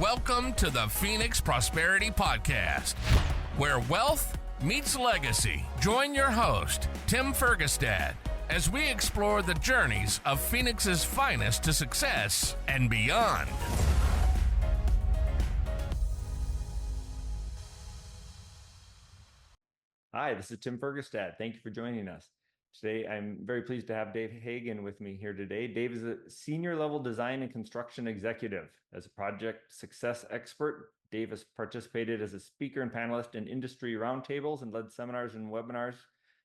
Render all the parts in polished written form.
Welcome to the Phoenix Prosperity Podcast, where wealth meets legacy. Join your host, Tim Fergestad, as we explore the journeys of Phoenix's finest to success and beyond. Hi, this is Tim Fergestad. Thank you for joining us. Today, I'm very pleased to have Dave Hagan with me here today. Dave is a senior level design and construction executive. As a project success expert, Dave has participated as a speaker and panelist in industry roundtables and led seminars and webinars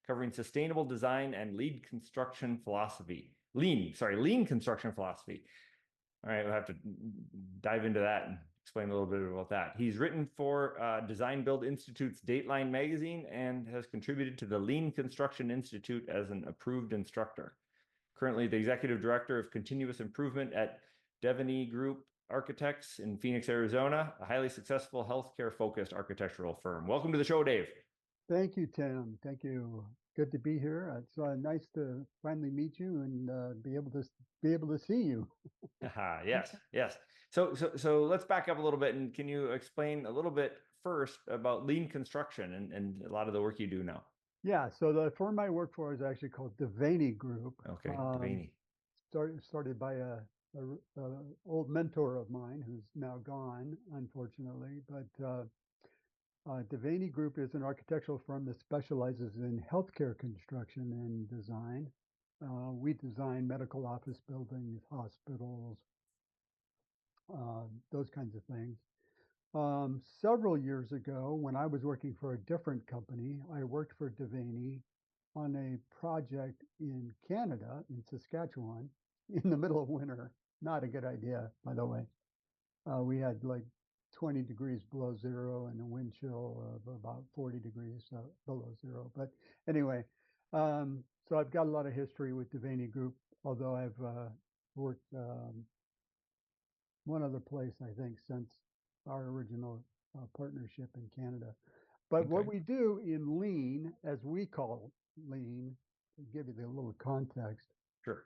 covering sustainable design and lean construction philosophy. Lean construction philosophy. All right, we'll have to dive into that and explain a little bit about that. He's written for Design Build Institute's Dateline magazine and has contributed to the Lean Construction Institute as an approved instructor. Currently the executive director of continuous improvement at Devenney Group Architects in Phoenix, Arizona, a highly successful healthcare-focused architectural firm. Welcome to the show, Dave. Thank you, Tim. Thank you. Good to be here. It's nice to finally meet you and be able to see you. Yes. So let's back up a little bit, and can you explain a little bit first about lean construction and a lot of the work you do now? Yeah. So the firm I work for is actually called Devenney Group. Okay, Devenney. Started by a old mentor of mine who's now gone, unfortunately. But Devenney Group is an architectural firm that specializes in healthcare construction and design. We design medical office buildings, hospitals, those kinds of things. Several years ago, when I was working for a different company, I worked for Devenney on a project in Canada, in Saskatchewan, in the middle of winter. Not a good idea, by the way. We had like 20 degrees below zero and a wind chill of about 40 degrees below zero. But anyway, so I've got a lot of history with Devenney Group, although I've worked one other place, I think, since our original partnership in Canada. But Okay. what we do in lean, as we call lean, to give you the little context, Sure.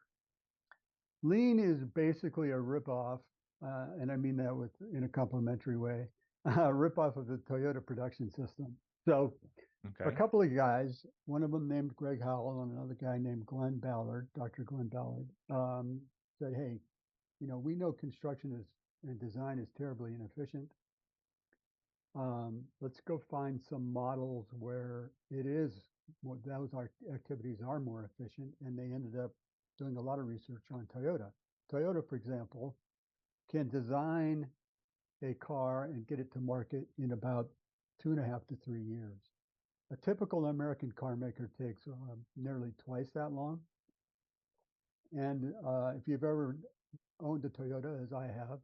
lean is basically a ripoff, and I mean that in a complimentary way, a ripoff of the Toyota production system. So Okay. a couple of guys, one of them named Greg Howell and another guy named Glenn Ballard, Dr. Glenn Ballard, said, hey, we know construction and design is terribly inefficient. Let's go find some models where those activities are more efficient. And they ended up doing a lot of research on Toyota. Toyota, for example, can design a car and get it to market in about 2.5 to 3 years. A typical American car maker takes nearly twice that long. And if you've ever owned a Toyota, as I have,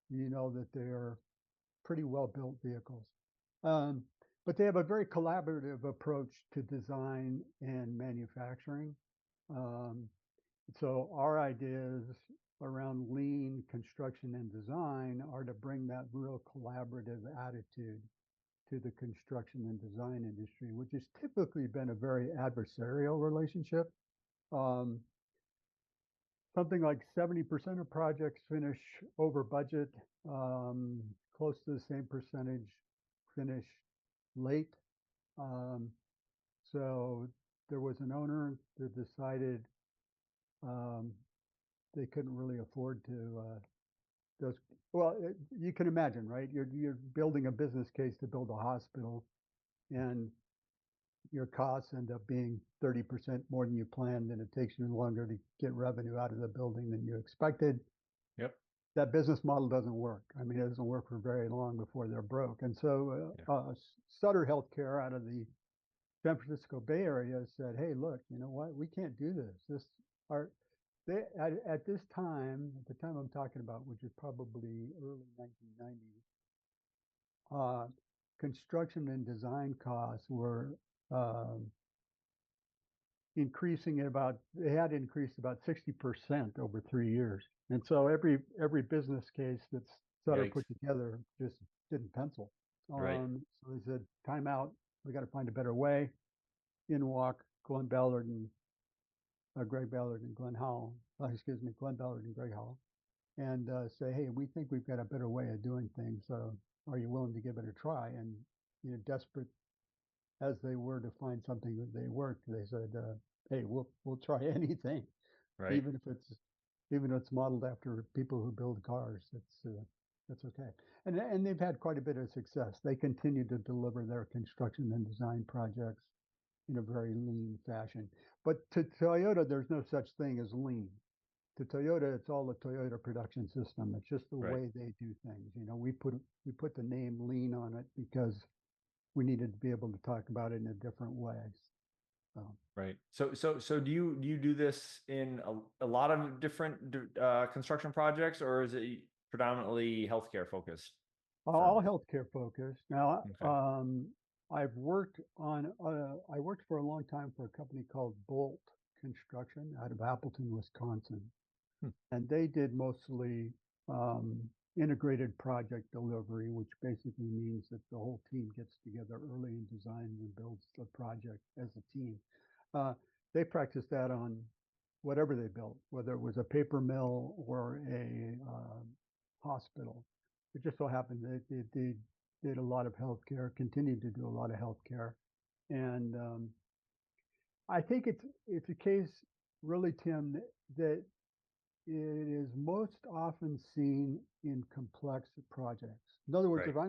you know that they're pretty well-built vehicles. But they have a very collaborative approach to design and manufacturing. So our ideas around lean construction and design are to bring that real collaborative attitude to the construction and design industry, which has typically been a very adversarial relationship. Something like 70% of projects finish over budget, close to the same percentage finish late. So there was an owner that decided they couldn't really afford to you can imagine, right? You're building a business case to build a hospital, and your costs end up being 30% more than you planned, and it takes you longer to get revenue out of the building than you expected. Yep. That business model doesn't work. I mean, it doesn't work for very long before they're broke. And so Sutter Healthcare out of the San Francisco Bay Area said, hey, look, you know what? We can't do this. At this time, at the time I'm talking about, which is probably early 1990s, construction and design costs were increasing they had increased about 60% over 3 years. And so every business case that Sutter put together just didn't pencil. Right. So they said, time out, we got to find a better way. In walk Glenn Ballard and Greg Ballard and Glenn Howell. Glenn Ballard and Greg Howell. and say, hey, we think we've got a better way of doing things. Are you willing to give it a try? And desperate as they were to find something that they worked, they said, hey, we'll try anything, Right. even if it's modeled after people who build cars. That's okay. And they've had quite a bit of success. They continue to deliver their construction and design projects in a very lean fashion. But to Toyota, there's no such thing as lean. To Toyota, it's all the Toyota production system. It's just the Right. way they do things. We put the name lean on it because we needed to be able to talk about it in a different way. So, Right. So do you do this in a lot of different construction projects, or is it predominantly healthcare focused all firms? healthcare focused. Now, Okay. I worked for a long time for a company called Bolt Construction out of Appleton, Wisconsin. Hmm. And they did mostly um, integrated project delivery, which basically means that the whole team gets together early and designs and builds the project as a team. They practiced that on whatever they built, whether it was a paper mill or a hospital. It just so happened that they did a lot of healthcare, continued to do a lot of healthcare, and I think it's a case, really, Tim, that it is most often seen in complex projects. In other words, Right. if I'm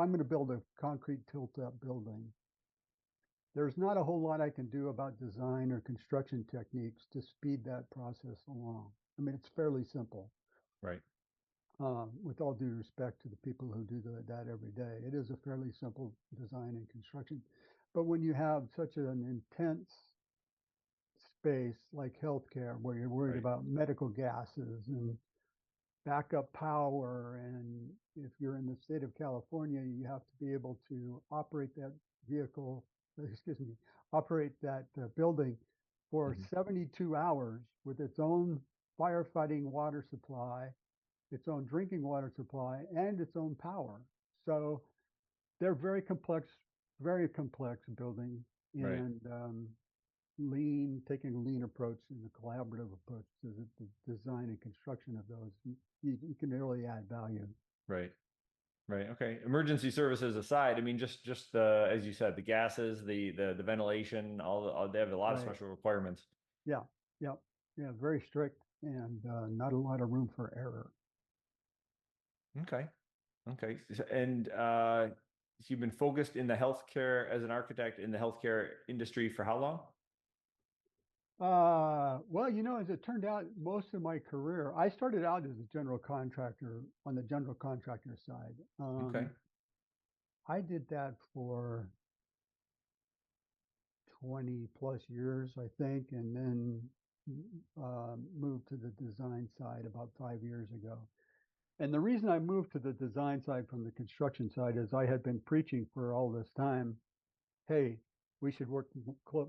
going to build a concrete tilt-up building, there's not a whole lot I can do about design or construction techniques to speed that process along. I mean, it's fairly simple. Right. With all due respect to the people who do that every day, it is a fairly simple design and construction. But when you have such an intense space like healthcare, where you're worried Right. about medical gases and backup power, and if you're in the state of California, you have to be able to operate that vehicle, excuse me, operate that building for Mhm. 72 hours with its own firefighting water supply, its own drinking water supply, and its own power. So they're very complex building, Right. and taking a lean approach and a collaborative approach to the design and construction of those, you can really add value. Right. Right. Okay. Emergency services aside, I mean, just as you said, the gases, the ventilation, they have a lot of Right. special requirements. Yeah. Yeah. Yeah. Very strict, and not a lot of room for error. Okay. Okay. And so you've been focused in the healthcare as an architect in the healthcare industry for how long? Well, as it turned out, most of my career, I started out as a general contractor on the general contractor side. Okay. I did that for 20 plus years, I think, and then moved to the design side about 5 years ago. And the reason I moved to the design side from the construction side is I had been preaching for all this time, hey, we should work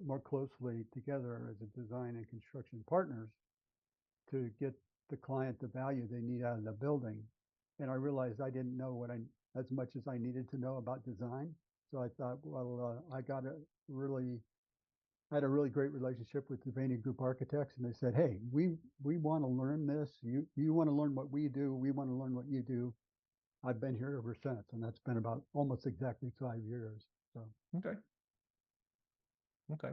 more closely together as a design and construction partners to get the client the value they need out of the building. And I realized I didn't know as much as I needed to know about design. So I thought, well, I had a really great relationship with Devenney Group Architects, and they said, "Hey, we want to learn this. You want to learn what we do. We want to learn what you do." I've been here ever since, and that's been about almost exactly 5 years. So Okay. Okay.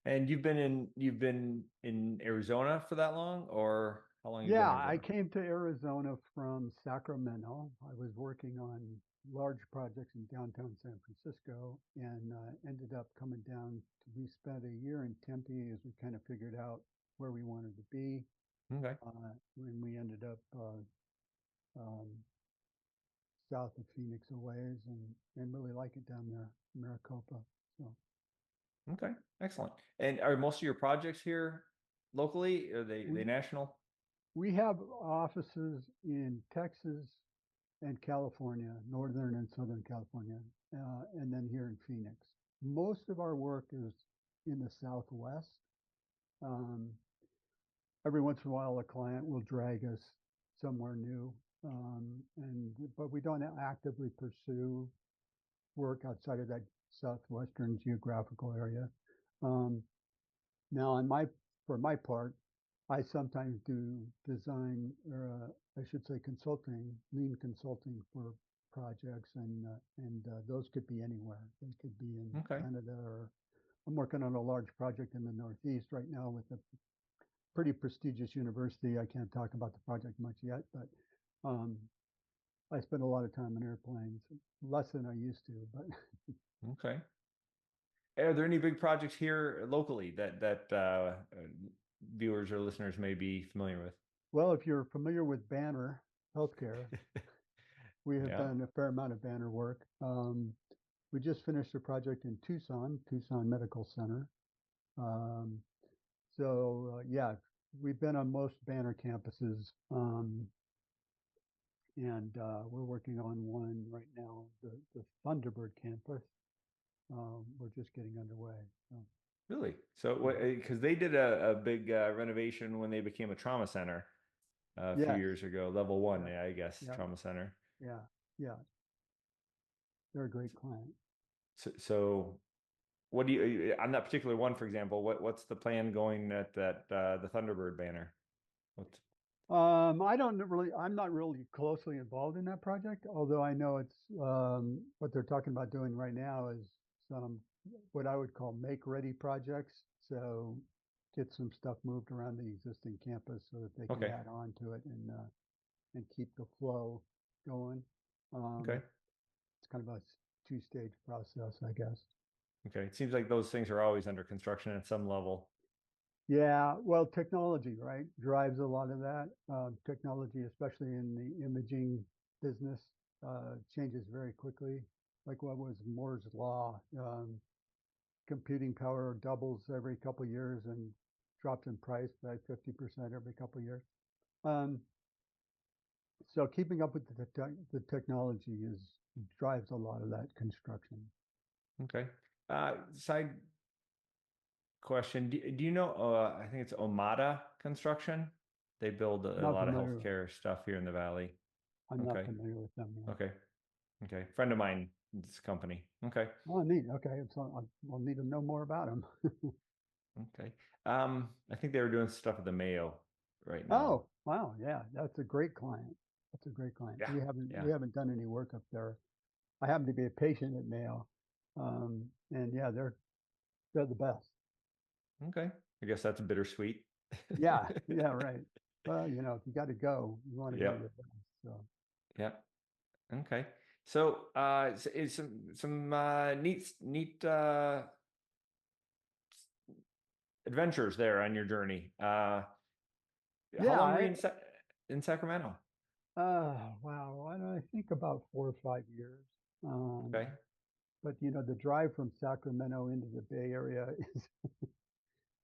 And you've been in Arizona for that long, or how long have you been yeah, in I Arizona? came to Arizona from Sacramento. I was working on large projects in downtown San Francisco, and ended up coming down. We spent a year in Tempe as we kind of figured out where we wanted to be. Okay. When we ended up um, south of Phoenix a ways, and really like it down there, Maricopa. So Okay. Excellent. And are most of your projects here locally? Are they we national? we have offices in Texas and California, Northern and Southern California, and then here in Phoenix. Most of our work is in the Southwest. Um, every once in a while, a client will drag us somewhere new, but we don't actively pursue work outside of that southwestern geographical area. Um, Now, for my part, I sometimes do design I should say lean consulting for projects, and those could be anywhere. They could be in Okay. Canada, or I'm working on a large project in the Northeast right now with a pretty prestigious university. I can't talk about the project much yet, but I spend a lot of time in airplanes, less than I used to, but Okay. Are there any big projects here locally that viewers or listeners may be familiar with? well, if you're familiar with Banner Healthcare, we have Yeah. done a fair amount of Banner work. We just finished a project in Tucson Medical Center. Yeah, we've been on most Banner campuses, and we're working on one right now, the Thunderbird campus. We're just getting underway. So. Really? So, because they did a big renovation when they became a trauma center a few years ago, level 1, Yeah. I guess, Yeah. trauma center. Yeah, yeah, they're a great client. So what do you, on that particular one, for example, what's the plan going at that the Thunderbird banner? What's I'm not really closely involved in that project, although I know it's what they're talking about doing right now is some what I would call make-ready projects. So get some stuff moved around the existing campus so that they can okay? add on to it and keep the flow going. Okay. It's kind of a two-stage process, I guess. Okay. It seems like those things are always under construction at some level. Yeah, well, technology, right, drives a lot of that. Technology, especially in the imaging business, changes very quickly. Like what was Moore's law? Computing power doubles every couple of years and drops in price by 50% every couple of years. So keeping up with the technology drives a lot of that construction. Okay. Side question. Do you know, I think it's Omada Construction. They build a Not lot of familiar. healthcare stuff here in the Valley. I'm not Okay. familiar with them. Yet. Okay. Okay. Friend of mine, this company. Okay. Oh, neat. Okay, so I'll need to know more about them. Okay. I think they were doing stuff at the Mayo right now. Oh, wow. Yeah, that's a great client. That's a great client. Yeah. We haven't done any work up there. I happen to be a patient at Mayo. And yeah, they're the best. Okay. I guess that's bittersweet. Yeah, yeah, right. Well, if you got to go, you want to go to Yep. your best. So Yeah. Okay. So, is some neat adventures there on your journey. How yeah, long were you in Sacramento? wow, I think about 4 or 5 years. Okay. But the drive from Sacramento into the Bay Area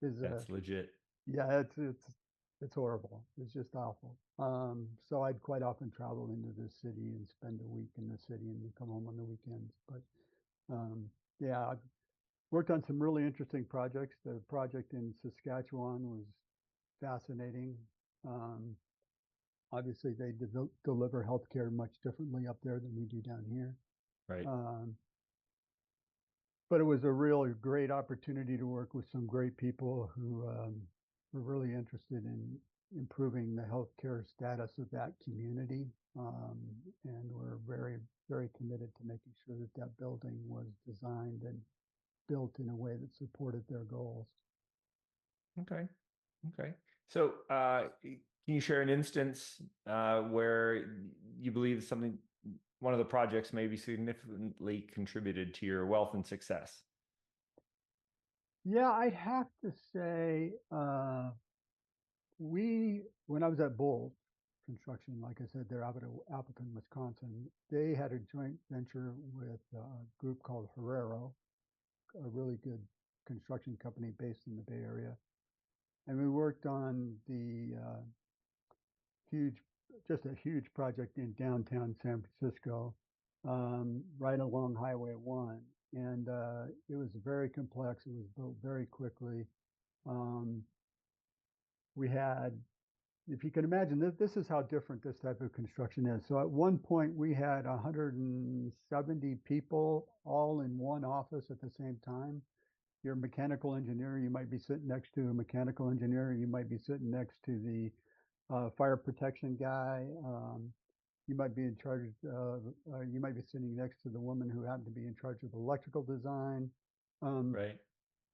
is That's legit. yeah, it's horrible. It's just awful. So I'd quite often travel into the city and spend a week in the city and then come home on the weekends. But yeah, I've worked on some really interesting projects. The project in Saskatchewan was fascinating. Obviously, they deliver healthcare much differently up there than we do down here. Right. But it was a really great opportunity to work with some great people who were really interested in improving the healthcare status of that community, and were very, very committed to making sure that that building was designed and built in a way that supported their goals. Okay. Okay. So, can you share an instance where you believe one of the projects maybe significantly contributed to your wealth and success? Yeah, I'd have to say when I was at Bull Construction, like I said, they're out of Appleton, Wisconsin. They had a joint venture with a group called Herrero, a really good construction company based in the Bay Area. And we worked on just a huge project in downtown San Francisco, right along Highway 1. And it was very complex. It was built very quickly. We had, if you can imagine, this is how different this type of construction is. So at one point, we had 170 people all in one office at the same time. You're a mechanical engineer, you might be sitting next to a mechanical engineer, you might be sitting next to the fire protection guy. You might be in charge. You might be sitting next to the woman who happened to be in charge of electrical design. Right.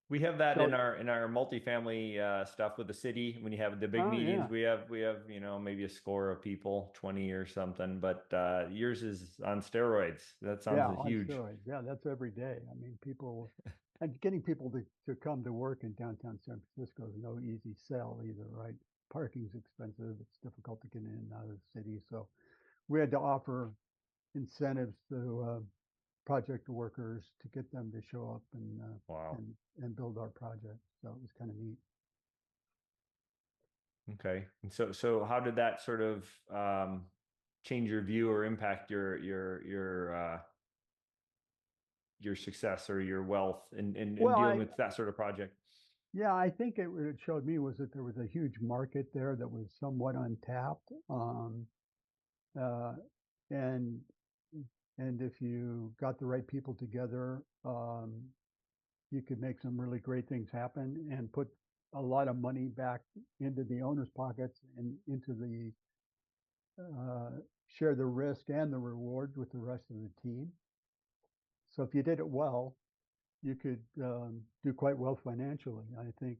We have that So, in our multifamily stuff with the city. When you have the big oh meetings, yeah, we have maybe a score of people, 20 or something. But yours is on steroids. That yeah, sounds on huge. steroids. Yeah, that's every day. I mean, people and getting people to come to work in downtown San Francisco is no easy sell either, right? Parking's expensive. It's difficult to get in and out of the city. So we had to offer incentives to project workers to get them to show up Wow. and build our project. So it was kind of neat. Okay. And so how did that sort of change your view or impact your success or your wealth in Well, dealing with that sort of project? yeah, I think what it showed me was that there was a huge market there that was somewhat untapped. Uh, and and if you got the right people together, you could make some really great things happen and put a lot of money back into the owner's pockets and into the uh, share the risk and the reward with the rest of the team. So if you did it well, you could do quite well financially. I think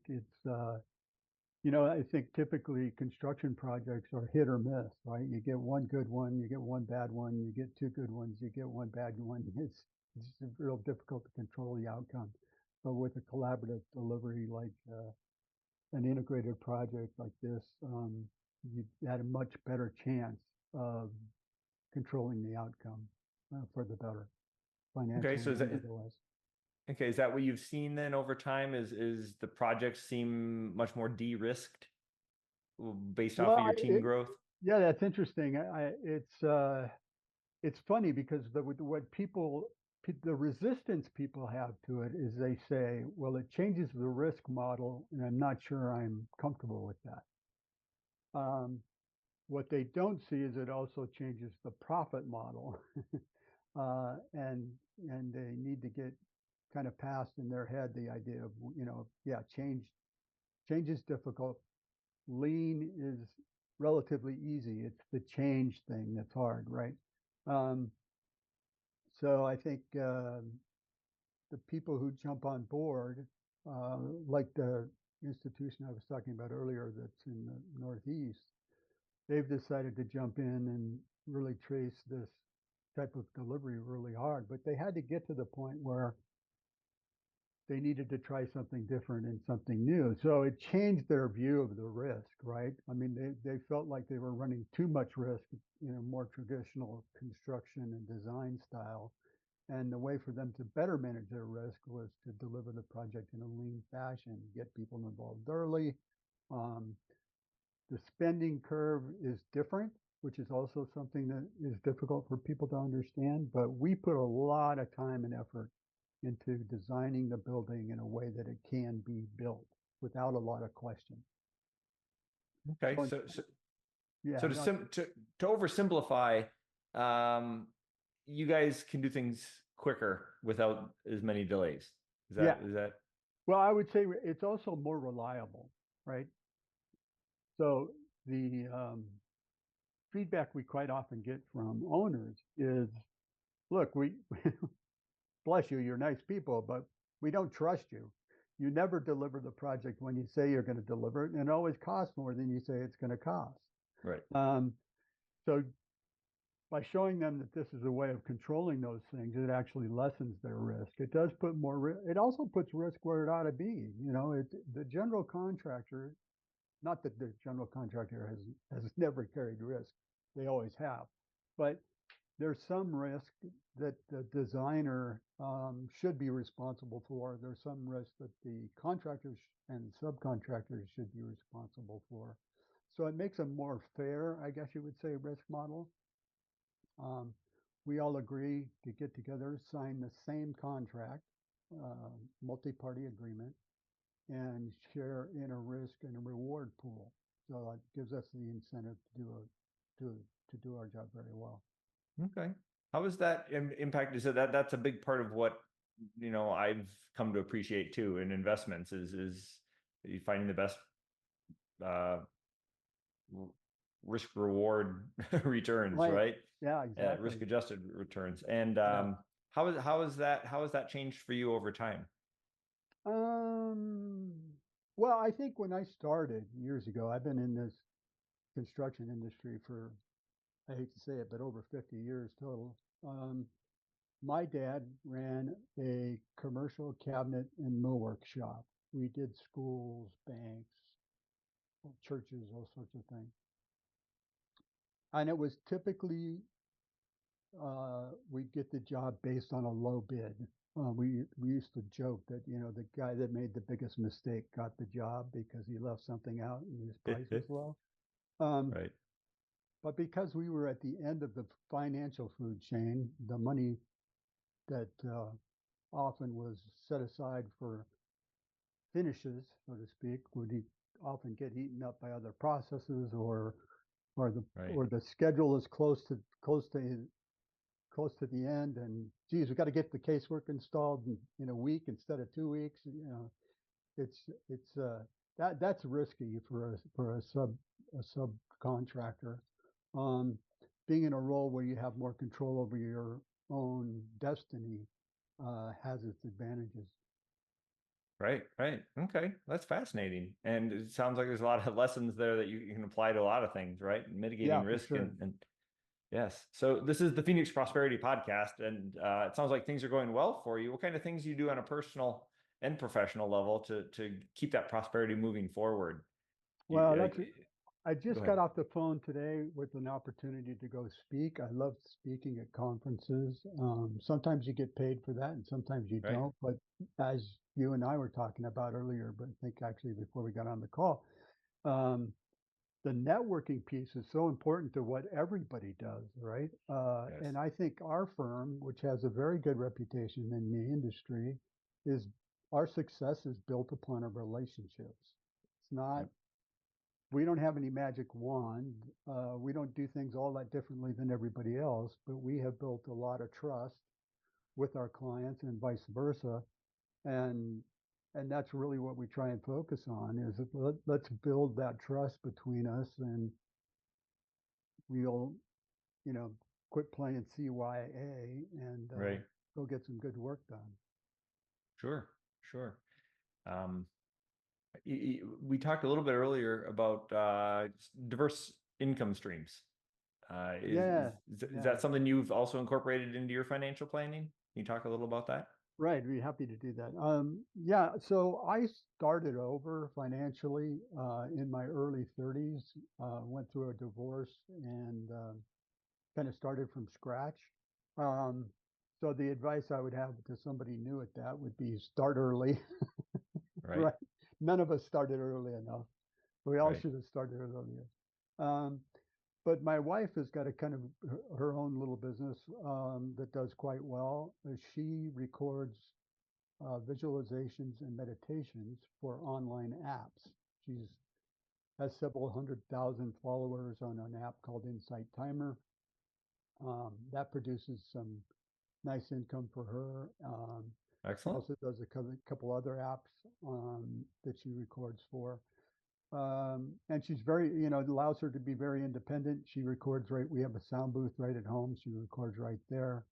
I think typically construction projects are hit or miss, right? You get one good one, you get one bad one, you get two good ones, you get one bad one. It's real difficult to control the outcome. But with a collaborative delivery like an integrated project like this, you had a much better chance of controlling the outcome for the better Okay. So financially is and that otherwise. okay? Is that what you've seen then over time? Is the projects seem much more de-risked based off Well, of your team growth? yeah, that's interesting. It's funny because the resistance people have to it is they say, well, it changes the risk model, and I'm not sure I'm comfortable with that. What they don't see is it also changes the profit model, and they need to get kind of past in their head the idea of yeah, change is difficult. Lean is relatively easy. It's the change thing that's hard, right? Um, so I think the people who jump on board, uh, like the institution I was talking about earlier that's in the Northeast, they've decided to jump in and really trace this type of delivery really hard. But they had to get to the point where they needed to try something different and something new. So it changed their view of the risk, right? I mean, they felt like they were running too much risk, more traditional construction and design style. And the way for them to better manage their risk was to deliver the project in a lean fashion, get people involved early. Um, the spending curve is different, which is also something that is difficult for people to understand. But we put a lot of time and effort into designing the building in a way that it can be built without a lot of question. Okay. So, yeah, So to oversimplify, um, you guys can do things quicker without as many delays. yeah. Is that Well, I would say it's also more reliable, right? So the feedback we quite often get from owners is, look, we bless you, you're nice people, but we don't trust you. You never deliver the project when you say you're going to deliver it, and it always costs more than you say it's going to cost. right? So by showing them that this is a way of controlling those things, it actually lessens their risk. It does put more. It also puts risk where it ought to be. The general contractor, not that the general contractor has never carried risk, they always have, but there's some risk that the designer should be responsible for. There's some risk that the contractors and subcontractors should be responsible for. So it makes a more fair, I guess you would say, risk model. Um, we all agree to get together, sign the same contract, multi-party agreement, and share in a risk and a reward pool. So it gives us the incentive to do our job very well. Okay. How is that impact? So that's a big part of what I've come to appreciate too in investments is you finding the best risk reward returns, Right. right? Yeah, Risk exactly. adjusted returns. And Yeah. how has that changed for you over time? Um, well, I think when I started years ago, I've been in this construction industry for, I hate to say it, but over 50 years total. Um, my dad ran a commercial cabinet and millwork shop. We did schools, banks, churches, those sorts of things. And it was typically we'd get the job based on a low bid. We used to joke that the guy that made the biggest mistake got the job because he left something out and his price was low. Um, Right. but because we were at the end of the financial food chain, the money that often was set aside for finishes, so to speak, often get eaten up by other processes, or the Right. or the schedule is close to the end, and geez, we got to get the casework installed in a week instead of 2 weeks. It's that's risky for a subcontractor. Um, Being in a role where you have more control over your own destiny has its advantages. Right, right. Okay, that's fascinating. And it sounds like there's a lot of lessons there that you can apply to a lot of things, right? Mitigating Yeah, for risk sure. and yes. So this is the Phoenix Prosperity Podcast, and it sounds like things are going well for you. What kind of things do you do on a personal and professional level to keep that prosperity moving forward? Well, Like, I go just ahead. got off the phone today with an opportunity to go speak. I love speaking at conferences. Sometimes you get paid for that and sometimes you Right, don't. But as you and I were talking about earlier, but I think actually before we got on the call, um, the networking piece is so important to what everybody does, right? yes, And I think our firm, which has a very good reputation in the industry, is our success is built upon our relationships. It's not yep, We don't have any magic wand. We don't do things all that differently than everybody else, but we have built a lot of trust with our clients and vice versa. And and that's really what we try and focus on is let's build that trust between us, and we'll you know quit playing CYA and right, go get some good work done. sure, sure. Um, we talked a little bit earlier about diverse income streams. Yeah, Is yeah. that something you've also incorporated into your financial planning? Can you talk a little about that? Right, be happy to do that. Yeah, so I started over financially in my early 30s, went through a divorce and kind of started from scratch. Um, so the advice I would have to somebody new at that would be start early, Right, right? None of us started early enough. We all right. should have started earlier. Um, but my wife has got a kind of her own little business that does quite well. She records visualizations and meditations for online apps. She's has several 100,000 followers on an app called Insight Timer. That produces some nice income for her. She Excellent. also does a couple other apps that she records for. And she's it allows her to be very independent. She records right, we have a sound booth right at home. She records right there,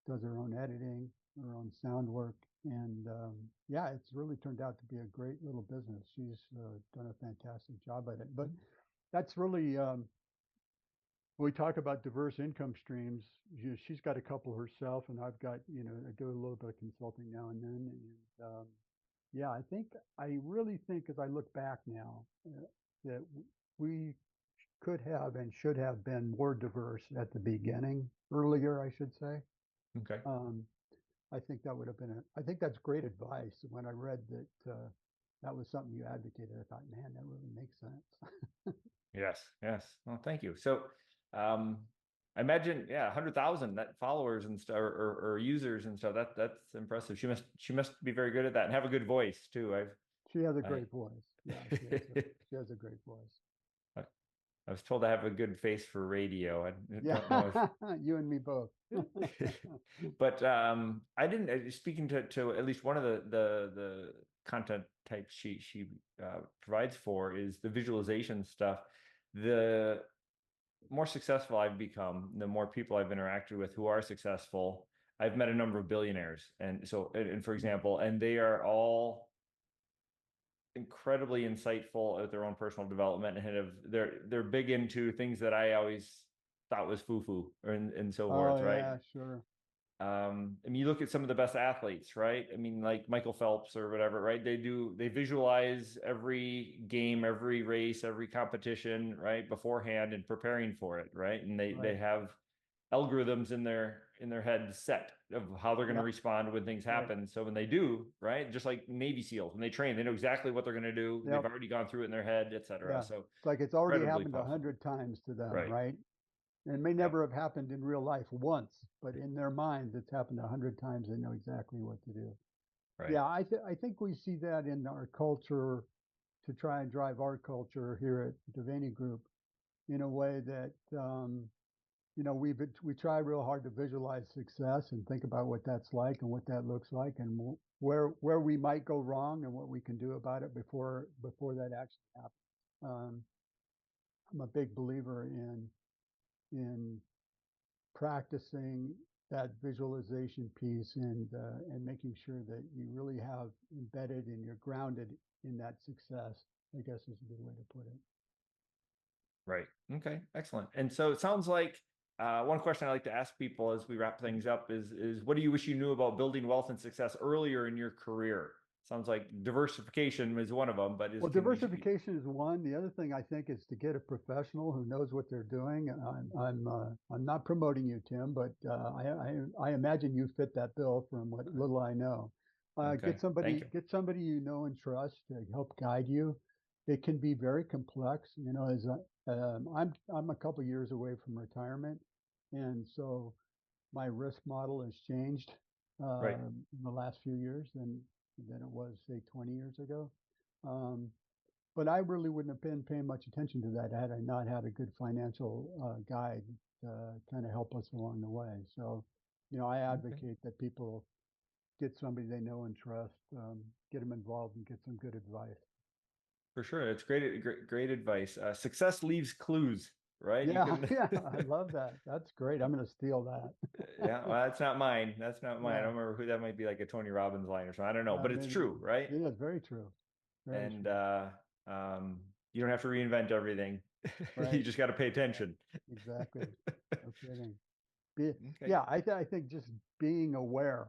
does her own editing, her own sound work. And yeah, it's really turned out to be a great little business. She's done a fantastic job at it. But that's really, we talk about diverse income streams. She's got a couple herself, and I've got, I do a little bit of consulting now and then. And yeah, I really think as I look back now that we could have and should have been more diverse at the beginning, earlier, I should say. Okay. Um, I think that would have been I think that's great advice. When I read that that was something you advocated, I thought, man, that really makes sense. Yes, yes. Well, thank you. So, um, I imagine, yeah, 100,000 that followers and stuff or users and stuff. That's impressive. She must be very good at that and have a good voice too. She has a I great voice. Yeah, she has a great voice. I I was told I have a good face for radio. I Yeah, don't know you and me both. if, but I didn't. Speaking to at least one of the content types she provides for is the visualization stuff. The more successful I've become, the more people I've interacted with who are successful, I've met a number of billionaires. And so, and for example, and they are all incredibly insightful at their own personal development, and they're big into things that I always thought was foo-foo and so forth, right? Yeah, sure. I mean, you look at some of the best athletes, right? I mean, like Michael Phelps or whatever, right? They visualize every game, every race, every competition, right, beforehand and preparing for it, right? And they have algorithms in their head set of how they're going to respond when things happen. So when they do, right, just like Navy SEALs, when they train, they know exactly what they're going to do. They've already gone through it in their head, etc. So it's like it's already happened 100 times to them, right? It may never have happened in real life once, but in their minds, it's happened 100 times. They know exactly what to do. Right. Yeah, I think we see that in our culture to try and drive our culture here at Devenney Group in a way that we try real hard to visualize success and think about what that's like and what that looks like and where we might go wrong and what we can do about it before that actually happens. I'm a big believer in practicing that visualization piece and making sure that you really have embedded and you're grounded in that success, I guess is a good way to put it. Right. Okay. Excellent. And so it sounds like one question I like to ask people as we wrap things up is what do you wish you knew about building wealth and success earlier in your career? Sounds like diversification is one of them, but well, diversification is one. The other thing I think is to get a professional who knows what they're doing. I'm not promoting you, Tim, but I imagine you fit that bill from what little I know. Get somebody you know and trust to help guide you. It can be very complex. As I'm a couple years away from retirement, and so my risk model has changed in the last few years than it was, say, 20 years ago. But I really wouldn't have been paying much attention to that had I not had a good financial guide to kind of help us along the way. So, I advocate that people get somebody they know and trust, get them involved and get some good advice. For sure. It's great advice. Success leaves clues, right? Yeah, I love that. That's great. I'm going to steal that. Yeah, well, that's not mine. That's not mine. I don't remember who that might be, like a Tony Robbins line or something. I don't know, but it's true, right? It is very true. And you don't have to reinvent everything. You just got to pay attention. Exactly. No kidding. Yeah, I think just being aware,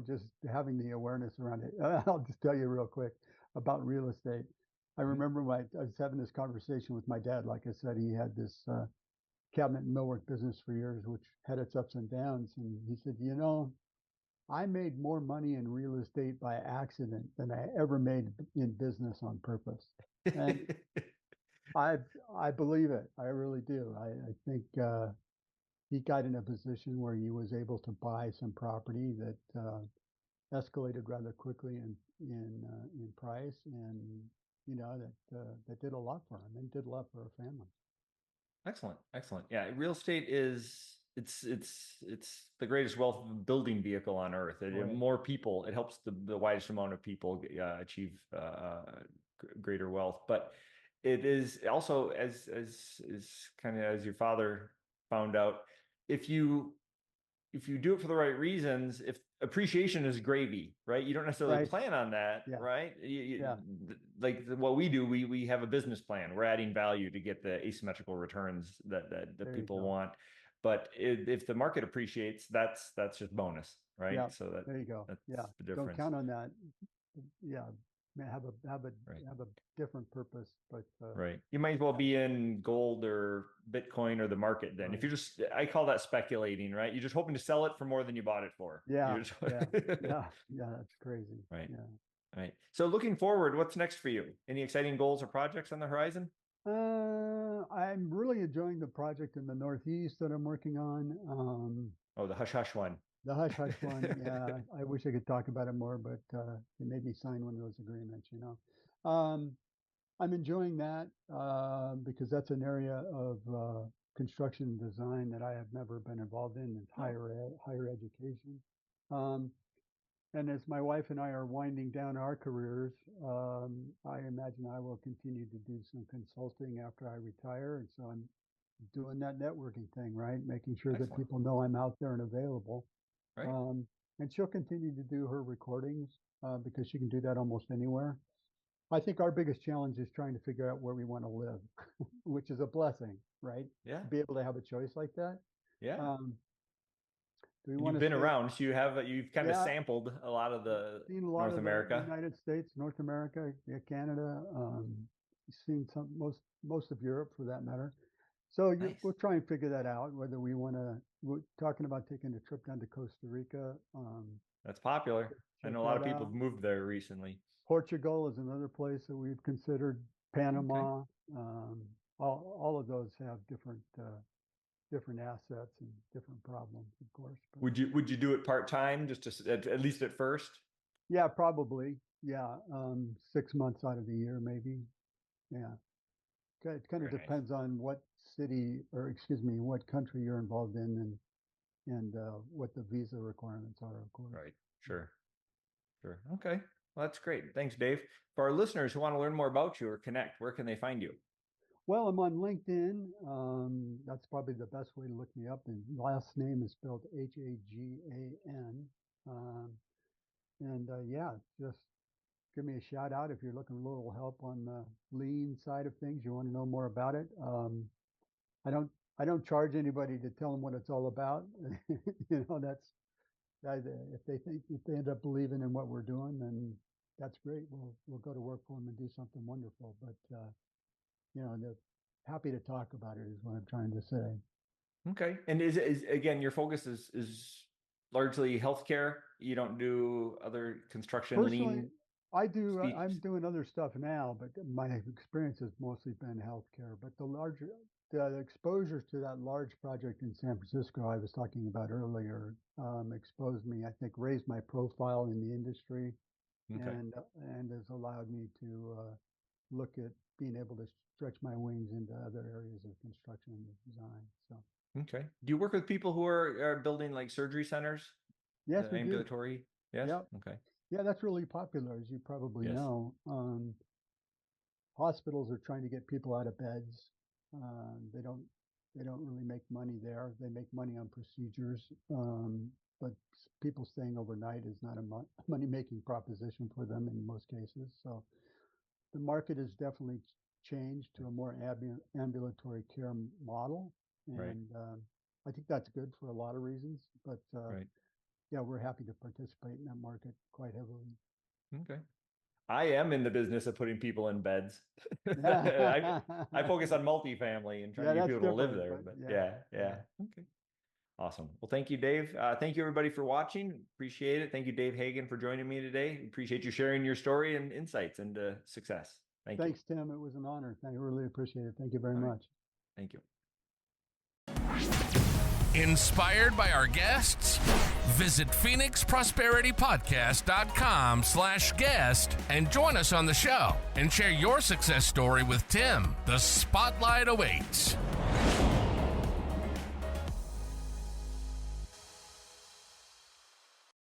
just having the awareness around it. I'll just tell you real quick about real estate. I remember I was having this conversation with my dad. Like I said, he had this cabinet and millwork business for years, which had its ups and downs. And he said, I made more money in real estate by accident than I ever made in business on purpose. And I believe it. I really do. I think he got in a position where he was able to buy some property that escalated rather quickly in price, and that did a lot for him and did a lot for our family. Excellent. Yeah, real estate it's the greatest wealth building vehicle on earth. More people, it helps the widest amount of people achieve greater wealth. But it is also as kind of as your father found out, if you do it for the right reasons, if appreciation is gravy, right? You don't necessarily plan on that, right? Like what we do, we have a business plan. We're adding value to get the asymmetrical returns that people want. But if the market appreciates, that's just bonus, right? Yeah. So there you go. That's the Don't difference. count on that. Yeah. Have a different purpose, but right. You might as well be in gold or Bitcoin or the market then. If you're I call that speculating, right? You're just hoping to sell it for more than you bought it for. Yeah. That's crazy. Right. Yeah. Right. So looking forward, what's next for you? Any exciting goals or projects on the horizon? I'm really enjoying the project in the Northeast that I'm working on. The hush hush one. The hush hush one. Yeah, I wish I could talk about it more, but they made me sign one of those agreements. I'm enjoying that because that's an area of construction and design that I have never been involved in. It's higher education. And as my wife and I are winding down our careers, I imagine I will continue to do some consulting after I retire. And so I'm doing that networking thing, right? Making sure that Excellent. people know I'm out there and available. Right. And she'll continue to do her recordings because she can do that almost anywhere. I think our biggest challenge is trying to figure out where we want to live, which is a blessing, right? Yeah. To be able to have a choice like that. Yeah. Do we And want you've to been around, so you've kind of Yeah. sampled a lot of the seen a lot North of America. the United States, North America, yeah, Canada, seen most of Europe for that matter. So Nice. we'll try and figure that out, whether we want to, we're talking about taking a trip down to Costa Rica. That's popular. I check know a lot of that people out. have moved there recently. Portugal is another place that we've considered. Panama, all of those have different assets and different problems, of course. But Would you do it part-time, just to, at least at first? yeah, probably. Yeah, 6 months out of the year, maybe. Yeah. It kind of Very nice. depends on what city, or excuse me, what country you're involved in, and what the visa requirements are, of course. Right. Sure. Okay. Well, that's great. Thanks, Dave. For our listeners who want to learn more about you or connect, where can they find you? Well, I'm on LinkedIn. That's probably the best way to look me up. And last name is spelled Hagan. Yeah, just give me a shout out if you're looking for a little help on the lean side of things. You want to know more about it. I don't charge anybody to tell them what it's all about. If they end up believing in what we're doing, then that's great. We'll go to work for them and do something wonderful. But they're happy to talk about it is what I'm trying to say. Okay. And is again, your focus is largely healthcare? You don't do other construction Personally, lean? I do. I'm doing other stuff now, but my experience has mostly been healthcare. But the exposure to that large project in San Francisco I was talking about earlier exposed me, I think, raised my profile in the industry, Okay. and has allowed me to look at being able to stretch my wings into other areas of construction and design. So. Okay. Do you work with people who are building like surgery centers? Yes, we do. Ambulatory? Yes. Yep. Okay. Yeah, that's really popular, as you probably Yes. know. Hospitals are trying to get people out of beds. They don't really make money there. They make money on procedures, but people staying overnight is not a money-making proposition for them in most cases. So the market has definitely changed to a more ambulatory care model, and Right. I think that's good for a lot of reasons. But Right. yeah, we're happy to participate in that market quite heavily. Okay. I am in the business of putting people in beds. I focus on multifamily and trying to get people to live there. But yeah. Okay. Awesome. Well, thank you, Dave. Thank you, everybody, for watching. Appreciate it. Thank you, Dave Hagan, for joining me today. Appreciate you sharing your story and insights into success. Thanks, Tim. It was an honor. I really appreciate it. Thank you very much. Thank you. Inspired by our guests? Visit PhoenixProsperityPodcast.com/guest and join us on the show and share your success story with Tim. The spotlight awaits.